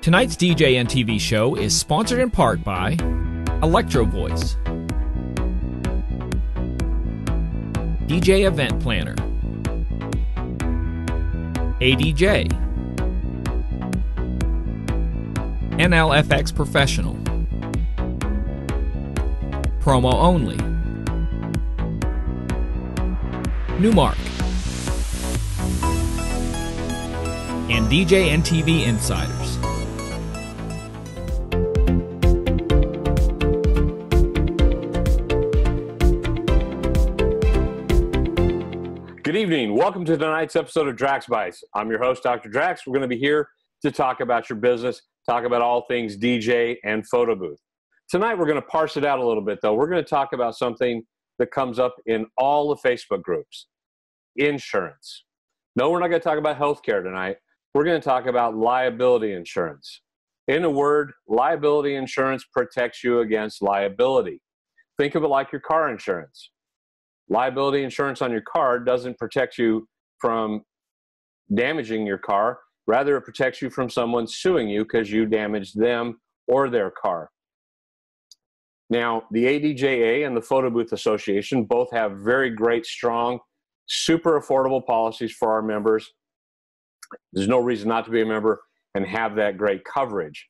Tonight's DJNTV show is sponsored in part by Electro Voice, DJ Event Planner, ADJ, NLFX Professional, Promo Only, Numark, and DJNTV Insiders. Good evening. Welcome to tonight's episode of DraxBytes. I'm your host, Dr. Drax. We're going to be here to talk about your business, talk about all things DJ and photo booth. Tonight, we're going to parse it out a little bit, though. We're going to talk about something that comes up in all the Facebook groups, insurance. No, we're not going to talk about healthcare tonight. We're going to talk about liability insurance. In a word, liability insurance protects you against liability. Think of it like your car insurance. Liability insurance on your car doesn't protect you from damaging your car. Rather, it protects you from someone suing you because you damaged them or their car. Now, the ADJA and the Photo Booth Association both have very great, strong, super affordable policies for our members. There's no reason not to be a member and have that great coverage.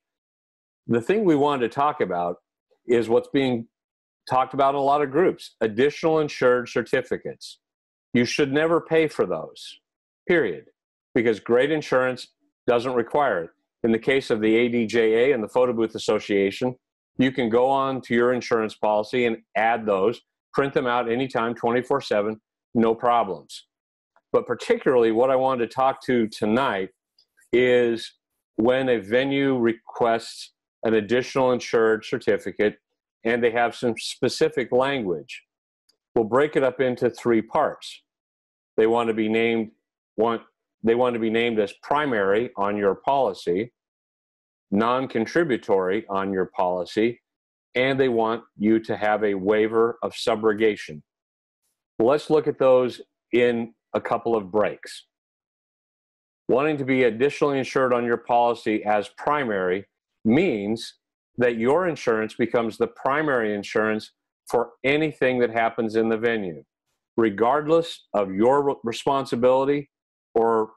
The thing we wanted to talk about is what's being talked about in a lot of groups, additional insured certificates. You should never pay for those, period, because great insurance doesn't require it. In the case of the ADJA and the Photo Booth Association, you can go on to your insurance policy and add those, print them out anytime, 24/7, no problems. But particularly what I wanted to talk to tonight is when a venue requests an additional insured certificate and they have some specific language. We'll break it up into three parts. They want to be named as primary on your policy, non-contributory on your policy, and they want you to have a waiver of subrogation. Let's look at those in a couple of breaks. Wanting to be additionally insured on your policy as primary means that your insurance becomes the primary insurance for anything that happens in the venue. Regardless of your responsibility or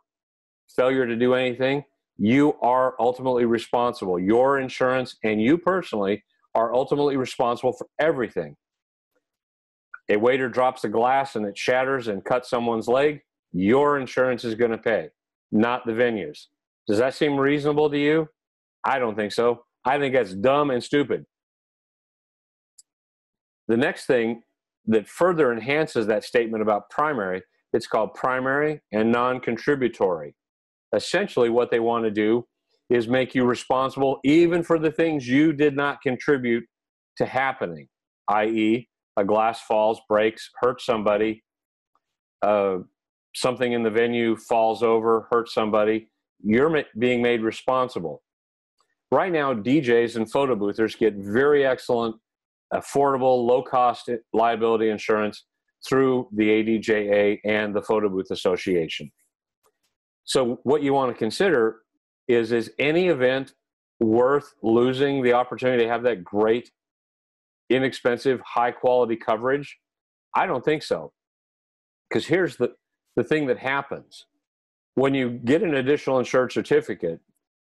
failure to do anything, you are ultimately responsible. Your insurance and you personally are ultimately responsible for everything. A waiter drops a glass and it shatters and cuts someone's leg, your insurance is going to pay, not the venues. Does that seem reasonable to you? I don't think so. I think that's dumb and stupid. The next thing that further enhances that statement about primary, it's called primary and non-contributory. Essentially, what they want to do is make you responsible even for the things you did not contribute to happening, i.e., a glass falls, breaks, hurts somebody, something in the venue falls over, hurts somebody, you're being made responsible. Right now, DJs and photo boothers get very excellent, affordable, low-cost liability insurance through the ADJA and the Photo Booth Association. So what you want to consider is any event worth losing the opportunity to have that great, inexpensive, high-quality coverage? I don't think so. Because here's the thing that happens. When you get an additional insured certificate,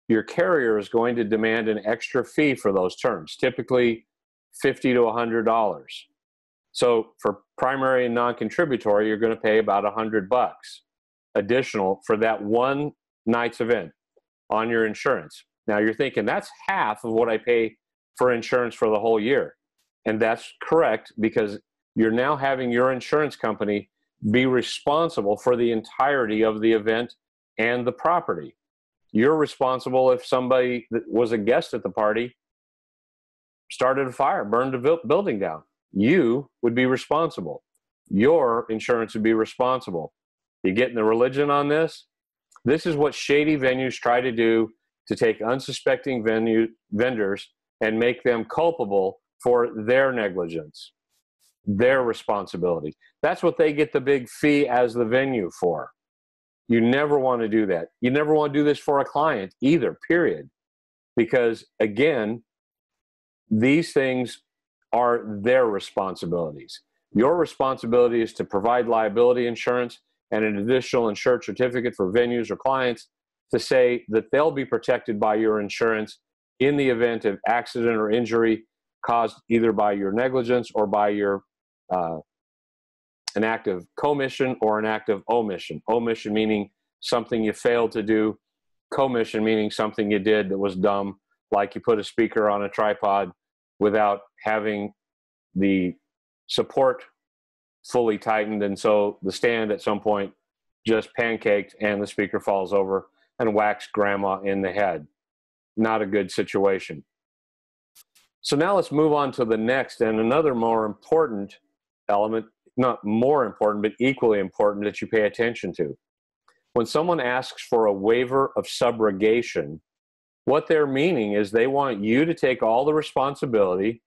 your carrier is going to demand an extra fee for those terms, typically $50 to $100. So for primary and non-contributory, you're going to pay about $100 additional for that one night's event on your insurance. Now you're thinking, that's half of what I pay for insurance for the whole year. And that's correct, because you're now having your insurance company be responsible for the entirety of the event and the property. You're responsible if somebody that was a guest at the party started a fire, burned a building down. You would be responsible. Your insurance would be responsible. You getting the religion on this? This is what shady venues try to do to take unsuspecting vendors and make them culpable for their negligence, their responsibility. That's what they get the big fee as the venue for. You never want to do that. You never want to do this for a client either, period. because, again, these things are their responsibilities. Your responsibility is to provide liability insurance and an additional insured certificate for venues or clients to say that they'll be protected by your insurance in the event of accident or injury caused either by your negligence or by your an act of commission or an act of omission. Omission meaning something you failed to do. Commission meaning something you did that was dumb, like you put a speaker on a tripod without having the support fully tightened, and so the stand at some point just pancaked and the speaker falls over and whacks grandma in the head. Not a good situation. So now let's move on to the next and another more important element, not more important, but equally important that you pay attention to. When someone asks for a waiver of subrogation, what they're meaning is they want you to take all the responsibility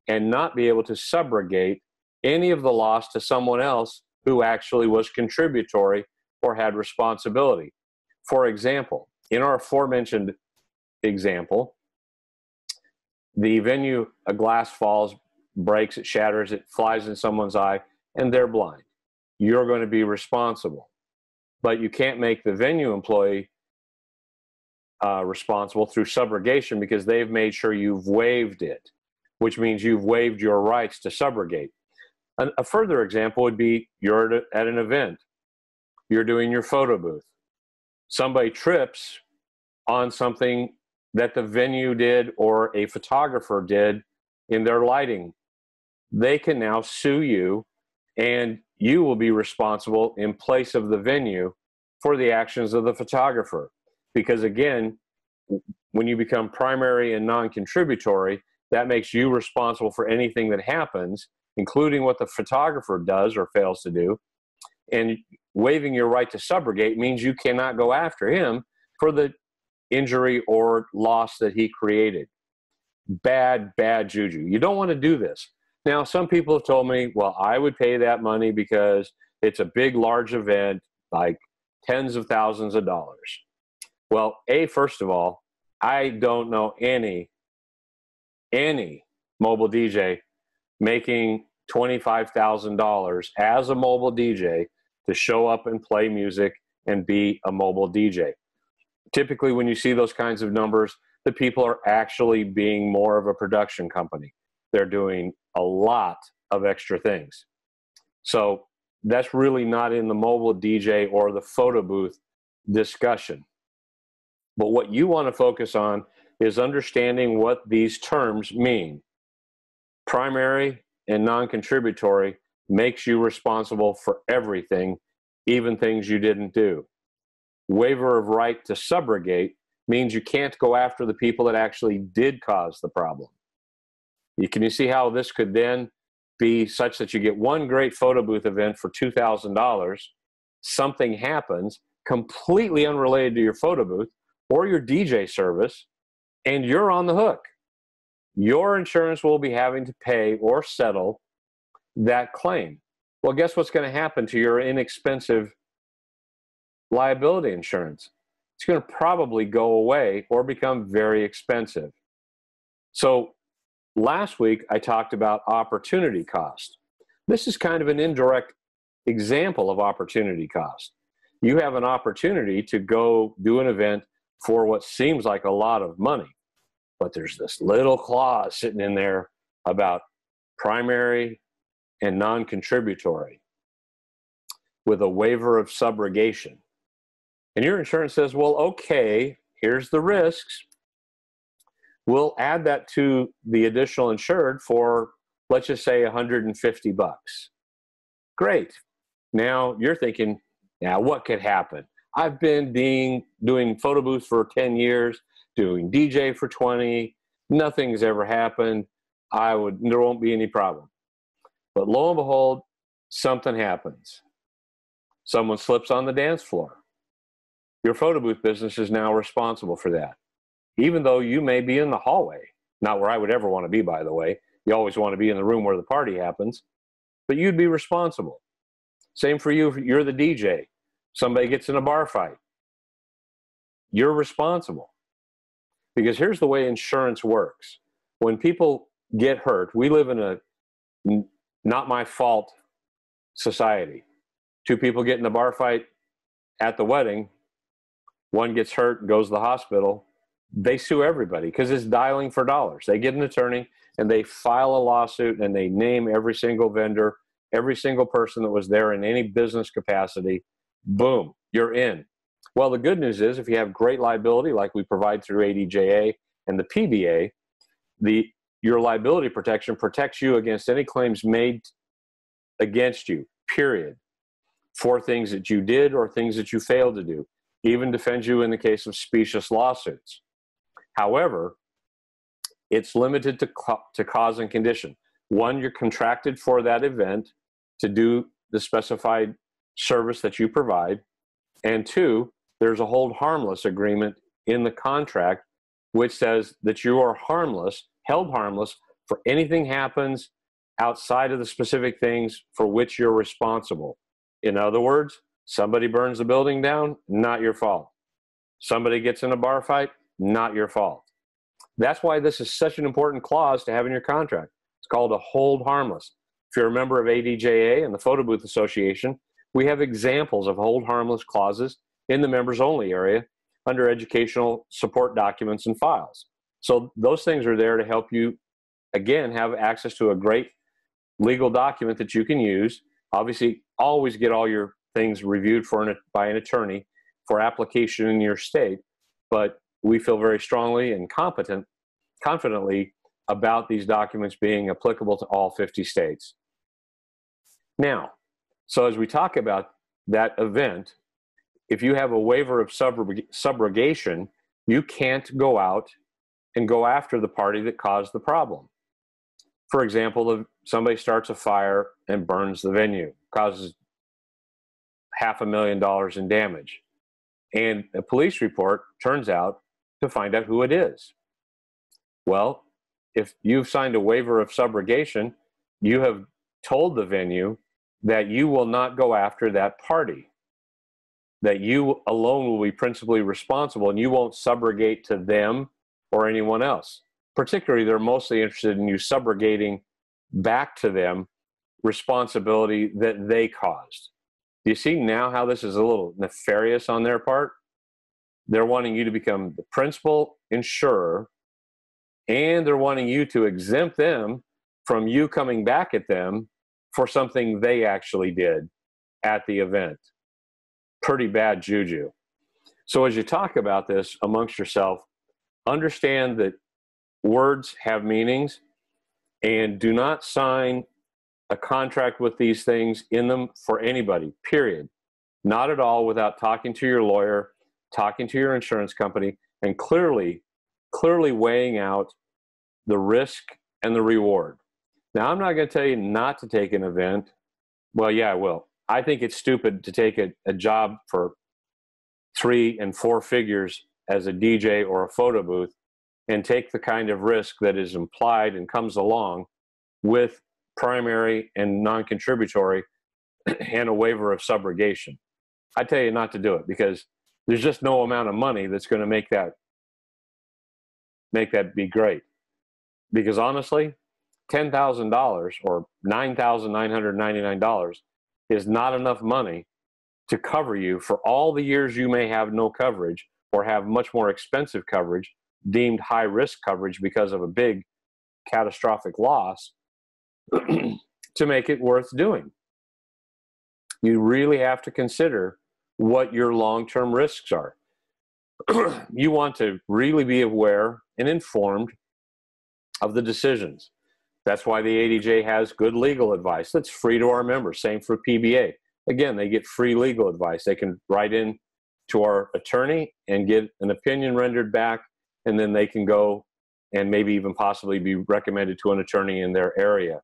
and not be able to subrogate any of the loss to someone else who actually was contributory or had responsibility. For example, in our aforementioned example, the venue, a glass falls, breaks, it shatters, it flies in someone's eye, and they're blind. You're going to be responsible. But you can't make the venue employee responsible through subrogation because they've made sure you've waived it, which means you've waived your rights to subrogate. A further example would be you're at an event. You're doing your photo booth. Somebody trips on something that the venue did or a photographer did in their lighting. They can now sue you, and you will be responsible in place of the venue for the actions of the photographer. Because again, when you become primary and non-contributory, that makes you responsible for anything that happens, including what the photographer does or fails to do. And waiving your right to subrogate means you cannot go after him for the injury or loss that he created. Bad, bad juju. You don't want to do this. Now, some people have told me, well, I would pay that money because it's a big, large event, like tens of thousands of dollars. Well, first of all, I don't know any mobile DJ making $25,000 as a mobile DJ to show up and play music and be a mobile DJ. Typically, when you see those kinds of numbers, the people are actually being more of a production company. They're doing a lot of extra things. So that's really not in the mobile DJ or the photo booth discussion. But what you want to focus on is understanding what these terms mean. Primary and non-contributory makes you responsible for everything, even things you didn't do. Waiver of right to subrogate means you can't go after the people that actually did cause the problem. Can you see how this could then be such that you get one great photo booth event for $2,000, something happens completely unrelated to your photo booth or your DJ service, and you're on the hook. Your insurance will be having to pay or settle that claim. Well, guess what's going to happen to your inexpensive liability insurance? It's going to probably go away or become very expensive. So last week, I talked about opportunity cost. This is kind of an indirect example of opportunity cost. You have an opportunity to go do an event for what seems like a lot of money, but there's this little clause sitting in there about primary and non-contributory with a waiver of subrogation. And your insurance says, well, okay, here's the risks. We'll add that to the additional insured for, let's just say, $150. Great. Now you're thinking, now what could happen? I've been doing photo booths for 10 years, doing DJ for 20. Nothing's ever happened. There won't be any problem. But lo and behold, something happens. Someone slips on the dance floor. Your photo booth business is now responsible for that, even though you may be in the hallway. Not where I would ever want to be, by the way. You always want to be in the room where the party happens, but you'd be responsible. Same for you if you're the DJ. Somebody gets in a bar fight. You're responsible Because here's the way insurance works. When people get hurt, we live in a not my fault society. Two people get in a bar fight at the wedding. One gets hurt, goes to the hospital. They sue everybody because it's dialing for dollars. They get an attorney and they file a lawsuit and they name every single vendor, every single person that was there in any business capacity. Boom, you're in. Well, the good news is if you have great liability like we provide through ADJA and the PBA, your liability protection protects you against any claims made against you, period, for things that you did or things that you failed to do. Even defends you in the case of specious lawsuits. However, it's limited to cause and condition. One, you're contracted for that event to do the specified service that you provide. And two, there's a hold harmless agreement in the contract which says that you are harmless, held harmless, for anything happens outside of the specific things for which you're responsible. In other words, somebody burns the building down, not your fault. Somebody gets in a bar fight, not your fault. That's why this is such an important clause to have in your contract. It's called a hold harmless. If you're a member of ADJA and the Photo Booth Association, we have examples of hold harmless clauses in the members only area under educational support documents and files. So those things are there to help you, again, have access to a great legal document that you can use. Obviously, always get all your things reviewed by an attorney for application in your state, but we feel very strongly and confidently about these documents being applicable to all 50 states. Now, so as we talk about that event, if you have a waiver of subrogation, you can't go out and go after the party that caused the problem. For example, if somebody starts a fire and burns the venue, causes $500,000 in damage, and a police report turns out to find out who it is. Well, if you've signed a waiver of subrogation, you have told the venue that you will not go after that party, that you alone will be principally responsible, and you won't subrogate to them or anyone else. Particularly, they're mostly interested in you subrogating back to them responsibility that they caused. Do you see now how this is a little nefarious on their part? They're wanting you to become the principal insurer, and they're wanting you to exempt them from you coming back at them for something they actually did at the event. Pretty bad juju. So as you talk about this amongst yourself, understand that words have meanings, and do not sign a contract with these things in them for anybody, period. Not at all without talking to your lawyer, talking to your insurance company, and clearly weighing out the risk and the reward. Now, I'm not going to tell you not to take an event. Well, yeah, I will. I think it's stupid to take a job for 3 and 4 figures as a DJ or a photo booth and take the kind of risk that is implied and comes along with primary and non-contributory and a waiver of subrogation. I tell you not to do it because there's just no amount of money that's going to make that be great. Because honestly, $10,000 or $9,999 is not enough money to cover you for all the years you may have no coverage or have much more expensive coverage, deemed high risk coverage because of a big catastrophic loss, to make it worth doing. You really have to consider what your long-term risks are. You want to really be aware and informed of the decisions. That's why the ADJ has good legal advice that's free to our members. Same for PBA. Again, they get free legal advice. They can write in to our attorney and get an opinion rendered back, and then they can go and maybe even possibly be recommended to an attorney in their area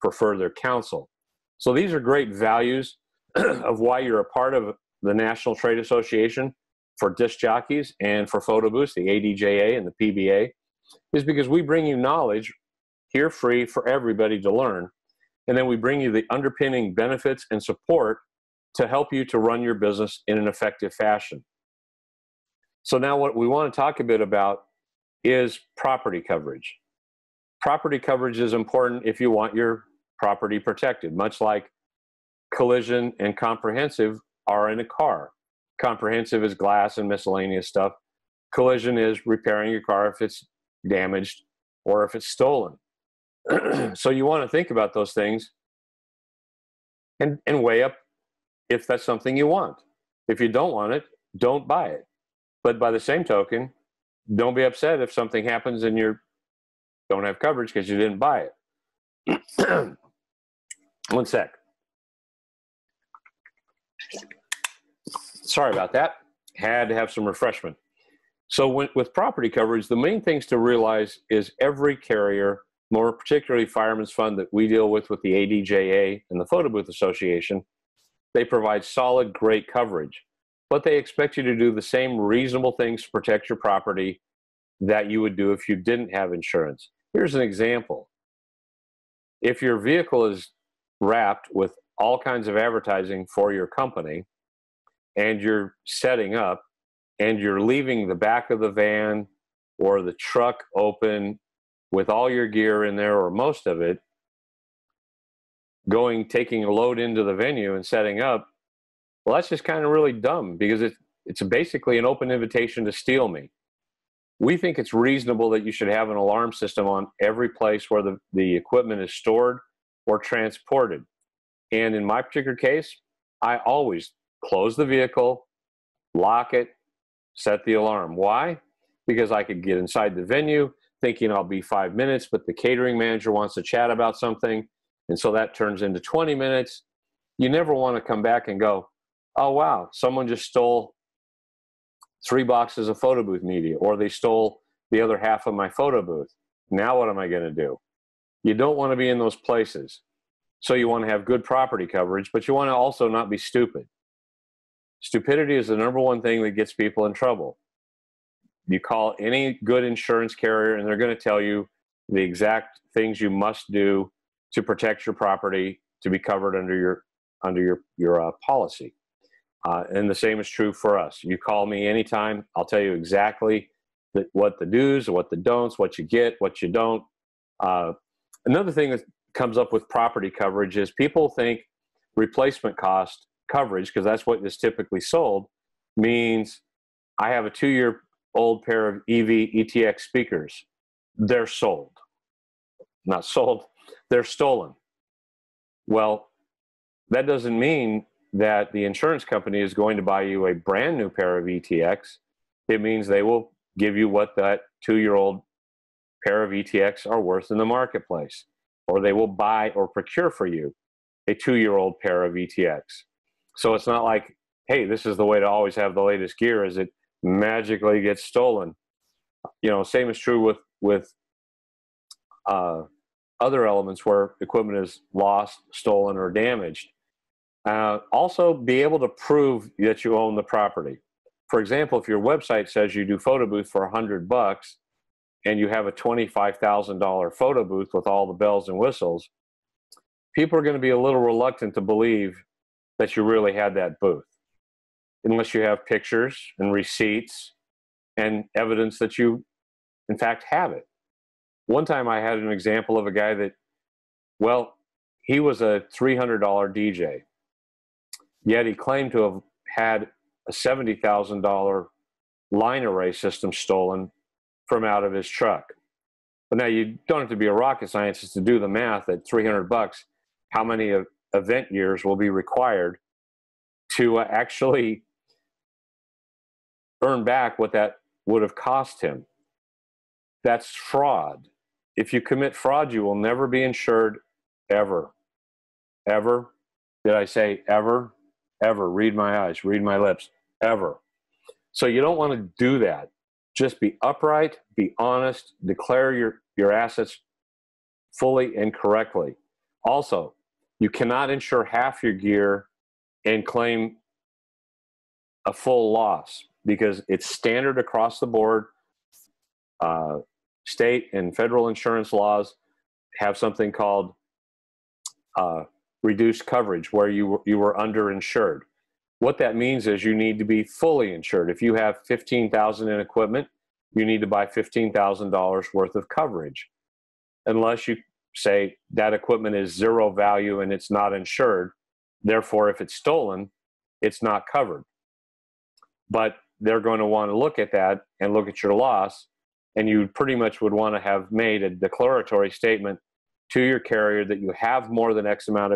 for further counsel. So these are great values of why you're a part of the National Trade Association for disc jockeys and for photo booths, the ADJA and the PBA, is because we bring you knowledge here free for everybody to learn. And then we bring you the underpinning benefits and support to help you to run your business in an effective fashion. So now what we want to talk a bit about is property coverage. Property coverage is important if you want your property protected, much like collision and comprehensive are in a car. Comprehensive is glass and miscellaneous stuff. Collision is repairing your car if it's damaged or if it's stolen. So you want to think about those things and weigh up if that's something you want. If you don't want it, don't buy it. But by the same token, don't be upset if something happens and you don't have coverage because you didn't buy it. One sec. Sorry about that. Had to have some refreshment. So with property coverage, the main things to realize is every carrier, more particularly Fireman's Fund that we deal with the ADJA and the Photo Booth Association, they provide solid, great coverage. But they expect you to do the same reasonable things to protect your property that you would do if you didn't have insurance. Here's an example. If your vehicle is wrapped with all kinds of advertising for your company and you're setting up and you're leaving the back of the van or the truck open with all your gear in there or most of it, taking a load into the venue and setting up, well, that's just kind of really dumb because it's basically an open invitation to steal me. We think it's reasonable that you should have an alarm system on every place where the equipment is stored or transported. And in my particular case, I always close the vehicle, lock it, set the alarm. Why? Because I could get inside the venue thinking I'll be 5 minutes, but the catering manager wants to chat about something, and so that turns into 20 minutes. You never want to come back and go, oh, wow, someone just stole 3 boxes of photo booth media, or they stole the other half of my photo booth. Now what am I going to do? You don't want to be in those places. So you want to have good property coverage, but you want to also not be stupid. Stupidity is the number one thing that gets people in trouble. You call any good insurance carrier and they're going to tell you the exact things you must do to protect your property to be covered under your policy. And the same is true for us. You call me anytime, I'll tell you exactly what the do's, what the don'ts, what you get, what you don't. Another thing that comes up with property coverage is people think replacement cost coverage, because that's what is typically sold, means I have a 2-year-old pair of EV ETX speakers. They're sold. Not sold, they're stolen. Well, that doesn't mean that the insurance company is going to buy you a brand new pair of ETX. It means they will give you what that 2-year-old pair of ETX are worth in the marketplace, or they will buy or procure for you a 2-year-old pair of ETX. So it's not like, hey, this is the way to always have the latest gear as it magically gets stolen. You know, same is true with other elements where equipment is lost, stolen, or damaged. Also, be able to prove that you own the property. For example, if your website says you do photo booth for $100 and you have a $25,000 photo booth with all the bells and whistles, people are going to be a little reluctant to believe that you really had that booth, unless you have pictures and receipts and evidence that you, in fact, have it. One time I had an example of a guy that, well, he was a $300 DJ, yet he claimed to have had a $70,000 line array system stolen from out of his truck. But now you don't have to be a rocket scientist to do the math at $300, how many event years will be required to actually earn back what that would have cost him. That's fraud. If you commit fraud, you will never be insured, ever. Ever? Did I say ever? Ever. Read my eyes, read my lips. Ever. So you don't want to do that. Just be upright, be honest, declare your assets fully and correctly. Also, you cannot insure half your gear and claim a full loss, because it's standard across the board. State and federal insurance laws have something called reduced coverage, where you were underinsured. What that means is you need to be fully insured. If you have $15,000 in equipment you need to buy $15,000 worth of coverage, unless you say that equipment is zero value and it's not insured. Therefore, if it's stolen, it's not covered. But they're going to want to look at that and look at your loss, and you pretty much would want to have made a declaratory statement to your carrier that you have more than X amount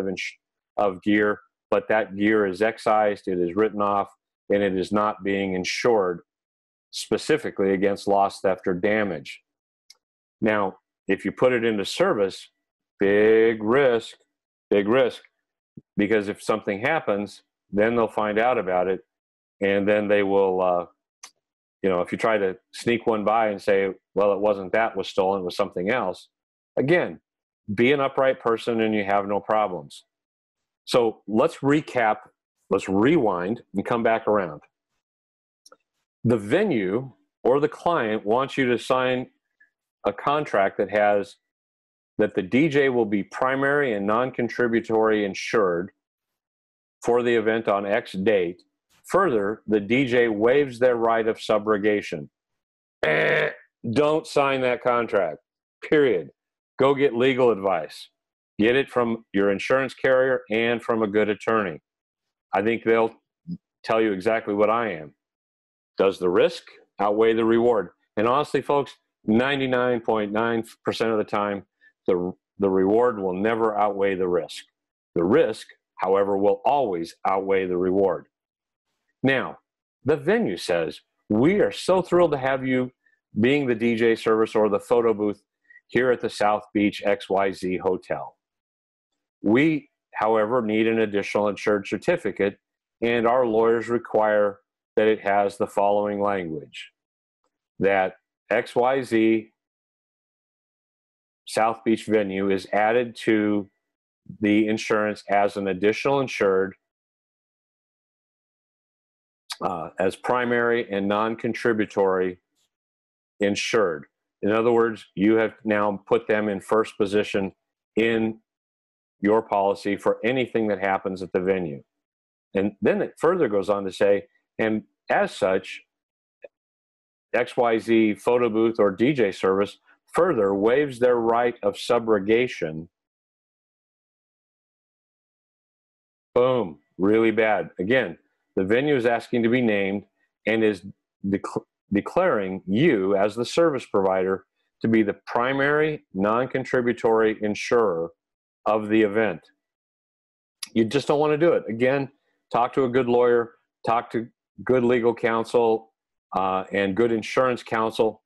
of gear, but that gear is excised, it is written off, and it is not being insured specifically against loss, theft, or damage. Now, if you put it into service, big risk, because if something happens, then they'll find out about it, and then they will, if you try to sneak one by and say, well, it wasn't that was stolen, it was something else, again, be an upright person and you have no problems. So let's recap, let's rewind and come back around. The venue or the client wants you to sign a contract that has that the DJ will be primary and non-contributory insured for the event on X date. Further, the DJ waives their right of subrogation. Don't sign that contract, period. Go get legal advice. Get it from your insurance carrier and from a good attorney. I think they'll tell you exactly what I am. Does the risk outweigh the reward? And honestly, folks, 99.9% of the time, the reward will never outweigh the risk. The risk, however, will always outweigh the reward. Now, the venue says, we are so thrilled to have you being the DJ service or the photo booth here at the South Beach XYZ Hotel. We, however, need an additional insured certificate, and our lawyers require that it has the following language: that XYZ South Beach venue is added to the insurance as an additional insured as primary and non-contributory insured. In other words, you have now put them in first position in your policy for anything that happens at the venue. And then it further goes on to say, and as such, XYZ photo booth or DJ service further waives their right of subrogation. Boom, really bad. Again, the venue is asking to be named and is declaring you as the service provider to be the primary non-contributory insurer of the event. You just don't want to do it. Again, talk to a good lawyer, talk to good legal counsel and good insurance counsel,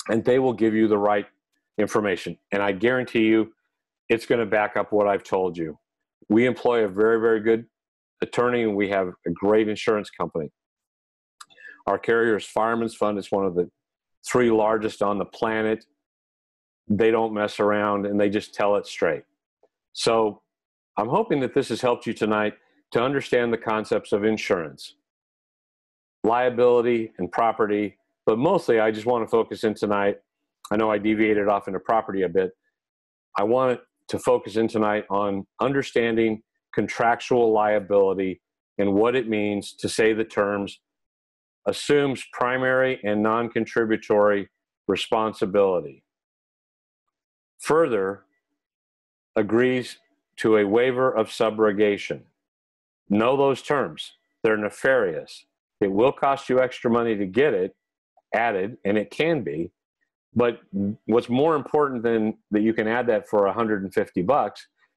and they will give you the right information. And I guarantee you, it's going to back up what I've told you. We employ a very, very good attorney, and we have a great insurance company. Our carrier is Fireman's Fund. It's one of the 3 largest on the planet. They don't mess around, and they just tell it straight. So I'm hoping that this has helped you tonight to understand the concepts of insurance, liability, and property. But mostly, I just want to focus in tonight. I know I deviated off into property a bit. I want to focus in tonight on understanding contractual liability and what it means to say the terms assumes primary and non-contributory responsibility. Further, agrees to a waiver of subrogation. Know those terms. They're nefarious. It will cost you extra money to get it added, and it can be. But what's more important than that you can add that for $150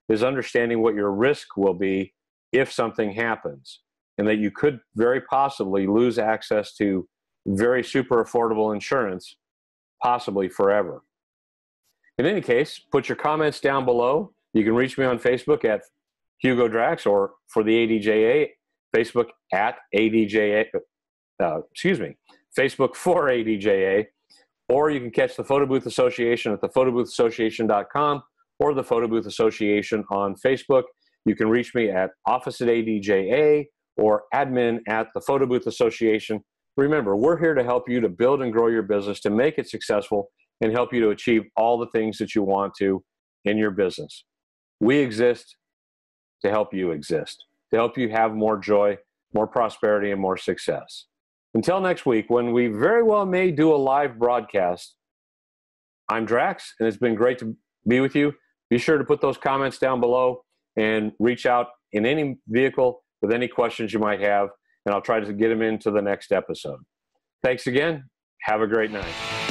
is understanding what your risk will be if something happens, and that you could very possibly lose access to very super affordable insurance, possibly forever. In any case, put your comments down below. You can reach me on Facebook at Hugo Drax, or for the ADJA, Facebook at ADJA, Facebook for ADJA, or you can catch the Photo Booth Association at thephotoboothassociation.com or the Photo Booth Association on Facebook. You can reach me at office at ADJA or admin at the Photo Booth Association. Remember, we're here to help you to build and grow your business, to make it successful, and help you to achieve all the things that you want to in your business. We exist to help you exist, to help you have more joy, more prosperity, and more success. Until next week, when we very well may do a live broadcast, I'm Drax, and it's been great to be with you. Be sure to put those comments down below and reach out in any vehicle with any questions you might have, and I'll try to get them into the next episode. Thanks again. Have a great night.